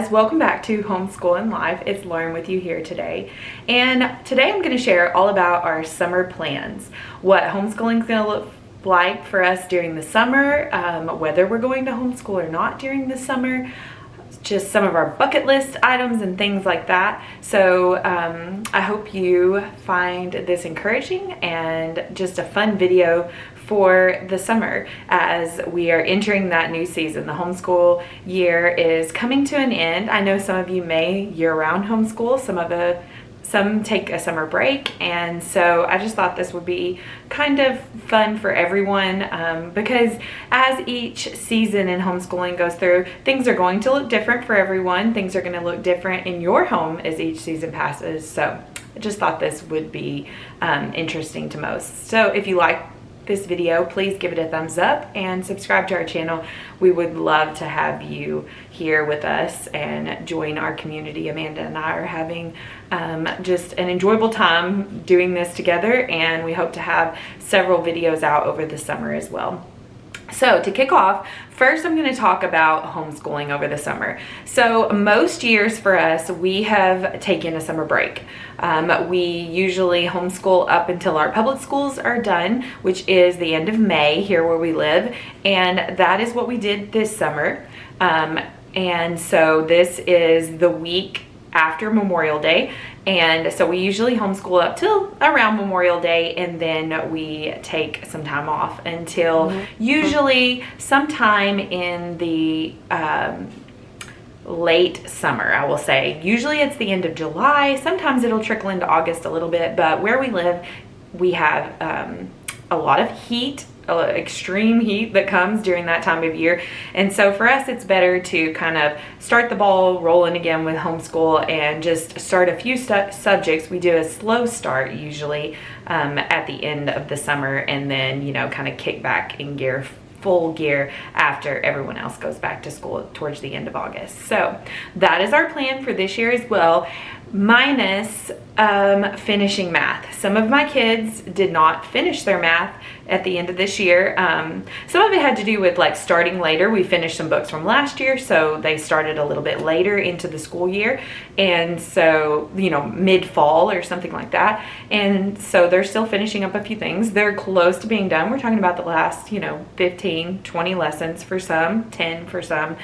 guys, welcome back to Homeschool and Life. It's Lauren with you here today. And today I'm going to share all about our summer plans, what homeschooling is going to look like for us during the summer, whether we're going to homeschool or not during the summer, just some of our bucket list items and things like that. So I hope you find this encouraging and just a fun video for the summer as we are entering that new season. The homeschool year is coming to an end. I know some of you may year-round homeschool, some take a summer break, and so I just thought this would be kind of fun for everyone because as each season in homeschooling goes through, things are going to look different for everyone. Things are going to look different in your home as each season passes. So I just thought this would be interesting to most. So if you like this video, please give it a thumbs up and subscribe to our channel. We would love to have you here with us and join our community. Amanda and I are having just an enjoyable time doing this together, and we hope to have several videos out over the summer as well. So to kick off, first I'm going to talk about homeschooling over the summer. So most years for us, we have taken a summer break. We usually homeschool up until our public schools are done, which is the end of May here where we live. And that is what we did this summer. And so this is the week after Memorial Day. And so we usually homeschool up till around Memorial Day, and then we take some time off until usually sometime in the late summer, I will say. Usually it's the end of July. Sometimes it'll trickle into August a little bit, but where we live, we have a lot of heat, extreme heat that comes during that time of year. And so for us, it's better to kind of start the ball rolling again with homeschool and just start a few subjects. We do a slow start usually at the end of the summer, and then, you know, kind of kick back in full gear after everyone else goes back to school towards the end of August. So that is our plan for this year as well, minus finishing math. Some of my kids did not finish their math at the end of this year. Some of it had to do with like starting later. We finished some books from last year, so they started a little bit later into the school year, and so, you know, mid-fall or something like that. And so they're still finishing up a few things. They're close to being done. We're talking about the last, 15, 20 lessons for some, 10 for some.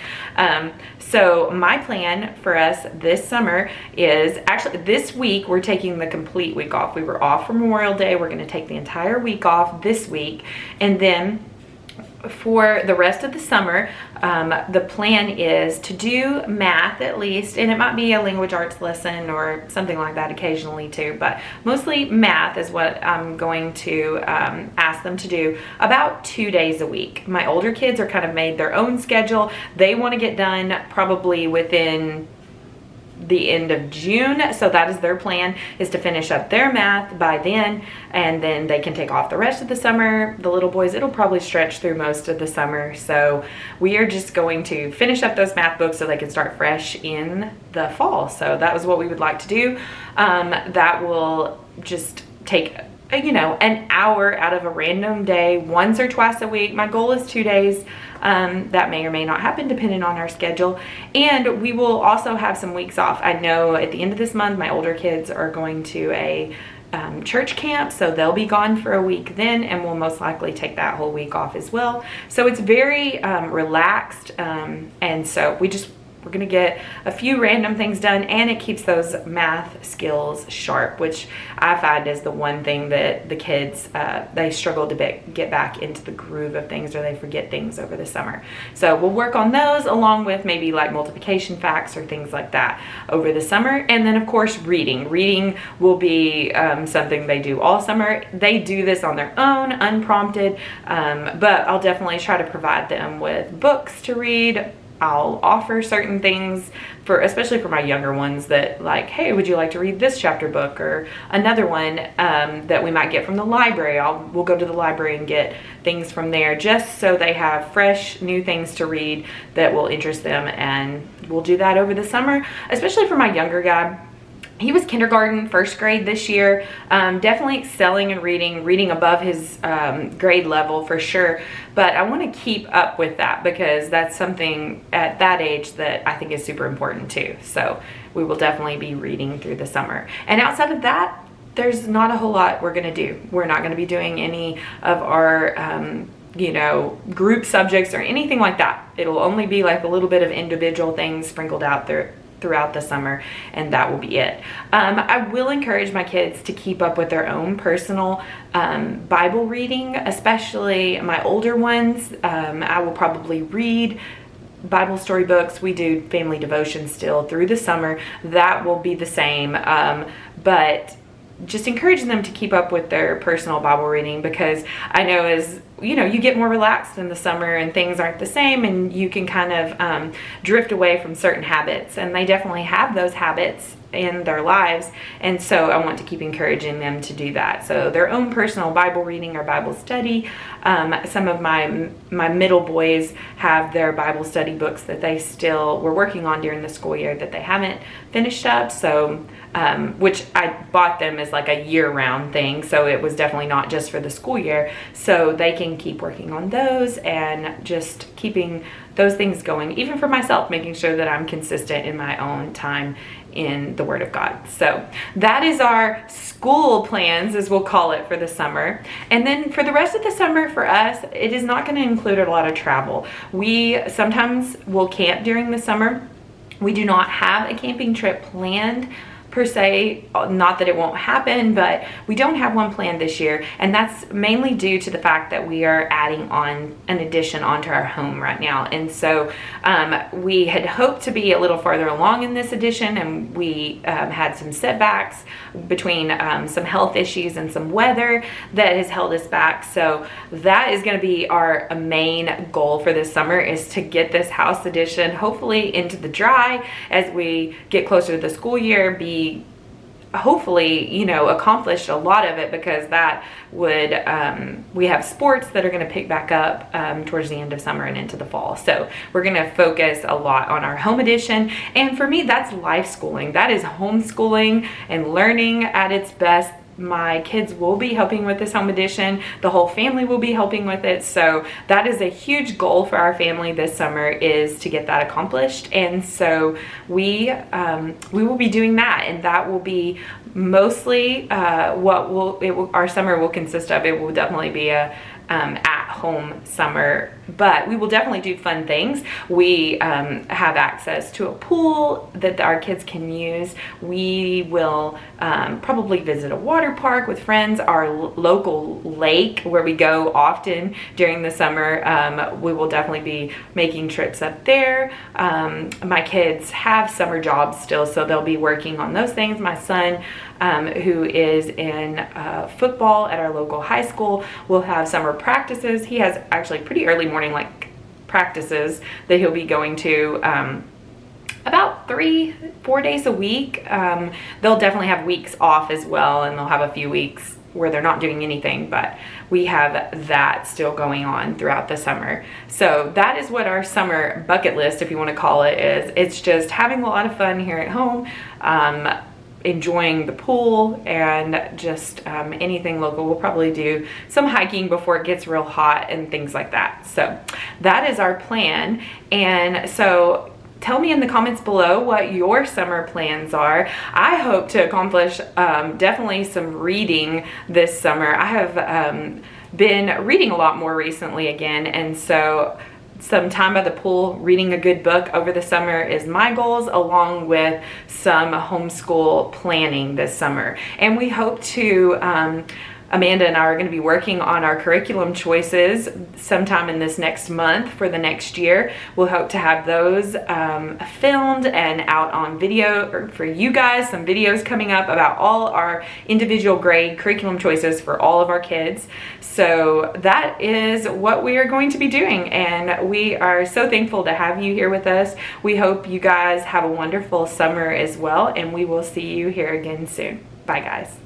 So my plan for us this summer is actually this week we're taking the complete week off. We were off for Memorial Day. We're going to take the entire week off this week, and then for the rest of the summer, the plan is to do math at least, and it might be a language arts lesson or something like that occasionally too, but mostly math is what I'm going to ask them to do about 2 days a week. My older kids are kind of made their own schedule. They want to get done probably within the end of June, so that is their plan, is to finish up their math by then, and then they can take off the rest of the summer. The little boys, it'll probably stretch through most of the summer, so we are just going to finish up those math books so they can start fresh in the fall. So that was what we would like to do. That will just take an hour out of a random day, once or twice a week. My goal is 2 days. That may or may not happen depending on our schedule. And we will also have some weeks off. I know at the end of this month, my older kids are going to a church camp, so they'll be gone for a week then, and we'll most likely take that whole week off as well. So it's very relaxed, and so we're going to get a few random things done, and it keeps those math skills sharp, which I find is the one thing that the kids, they struggle to get back into the groove of things, or they forget things over the summer. So we'll work on those along with maybe like multiplication facts or things like that over the summer. And then of course reading. Reading will be something they do all summer. They do this on their own, unprompted, but I'll definitely try to provide them with books to read. I'll offer certain things especially for my younger ones, that like, hey, would you like to read this chapter book or another one that we might get from the library? We'll go to the library and get things from there, just so they have fresh new things to read that will interest them. And we'll do that over the summer, especially for my younger guy. he was kindergarten, first grade this year. Definitely excelling in reading above his grade level for sure. But I want to keep up with that because that's something at that age that I think is super important too. So we will definitely be reading through the summer. And outside of that, there's not a whole lot we're going to do. We're not going to be doing any of our group subjects or anything like that. It'll only be like a little bit of individual things sprinkled out there throughout the summer, and that will be it. I will encourage my kids to keep up with their own personal Bible reading, especially my older ones. I will probably read Bible story books. We do family devotion still through the summer. That will be the same, but just encouraging them to keep up with their personal Bible reading, because I know as you get more relaxed in the summer and things aren't the same, and you can kind of drift away from certain habits, and they definitely have those habits in their lives, and so I want to keep encouraging them to do that. So their own personal Bible reading or Bible study. Some of my middle boys have their Bible study books that they still were working on during the school year that they haven't finished up, so which I bought them as like a year-round thing, so it was definitely not just for the school year, so they can keep working on those and just keeping those things going, even for myself, making sure that I'm consistent in my own time in the Word of God. So that is our school plans, as we'll call it, for the summer. And then for the rest of the summer for us, it is not going to include a lot of travel. We sometimes will camp during the summer. We do not have a camping trip planned per se, not that it won't happen, but we don't have one planned this year, and that's mainly due to the fact that we are adding on an addition onto our home right now. And so we had hoped to be a little farther along in this addition, and we had some setbacks between some health issues and some weather that has held us back. So that is going to be our main goal for this summer, is to get this house addition hopefully into the dry as we get closer to the school year, hopefully accomplished a lot of it, because that would we have sports that are going to pick back up towards the end of summer and into the fall, so we're going to focus a lot on our home edition. And for me, that's life schooling. That is homeschooling and learning at its best. My kids will be helping with this home edition. The whole family will be helping with it. So that is a huge goal for our family this summer, is to get that accomplished. And so we will be doing that, and that will be mostly our summer will consist of. It will definitely be a at-home summer, but we will definitely do fun things. We have access to a pool that our kids can use. We will probably visit a water park with friends, our local lake where we go often during the summer. We will definitely be making trips up there. My kids have summer jobs still, so they'll be working on those things. My son, who is in football at our local high school, will have summer practices. He has actually pretty early morning practices that he'll be going to about 3-4 days a week. They'll definitely have weeks off as well, and they'll have a few weeks where they're not doing anything, but we have that still going on throughout the summer. So that is what our summer bucket list, if you want to call it, is. It's just having a lot of fun here at home, enjoying the pool, and just anything local. We'll probably do some hiking before it gets real hot and things like that. So that is our plan. And so tell me in the comments below what your summer plans are. I hope to accomplish definitely some reading this summer. I have been reading a lot more recently again, and so some time by the pool, reading a good book over the summer is my goals, along with some homeschool planning this summer. And we hope to, Amanda and I are going to be working on our curriculum choices sometime in this next month for the next year. We'll hope to have those filmed and out on video for you guys. Some videos coming up about all our individual grade curriculum choices for all of our kids. So that is what we are going to be doing, and we are so thankful to have you here with us. We hope you guys have a wonderful summer as well, and we will see you here again soon. Bye, guys.